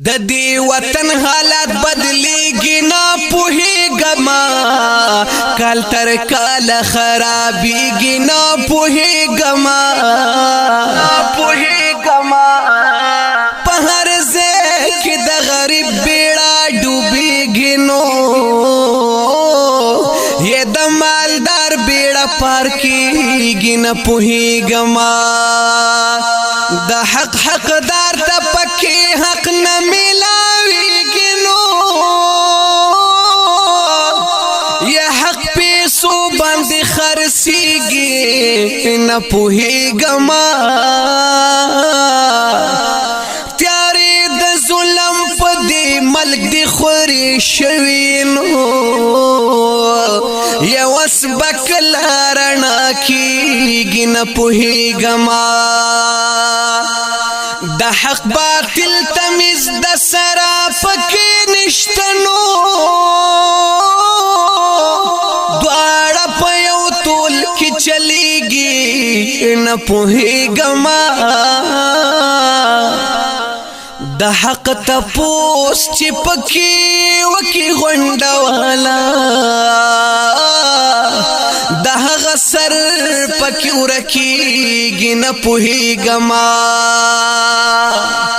د دې وطن حالات بدلیږي نه پوهېږما کال تر کاله خرابېږي نه پوهېږما په هر ځای کې د غریب بیړه ډوبېږي نو یې د مالدار بیړه پار کېږي نه پوهېږما د حق حقدار ته پکې حق نه ملاويږي نو یا حق پیسو باندې خرڅېږي نه پوهېږما تیارې د ظلم په دې ملک دې خورې شوي نو یو اسبک لارنا کېږي نه پوهېږما د حق باطل تمیز د سرا پکې نشته نو دواړه په یو تول کې چلیږي نه پوهېږما د حق تپوس چې پکې وکي غونډه والا د هغه سر پکې ورکېږي نه پوهېږما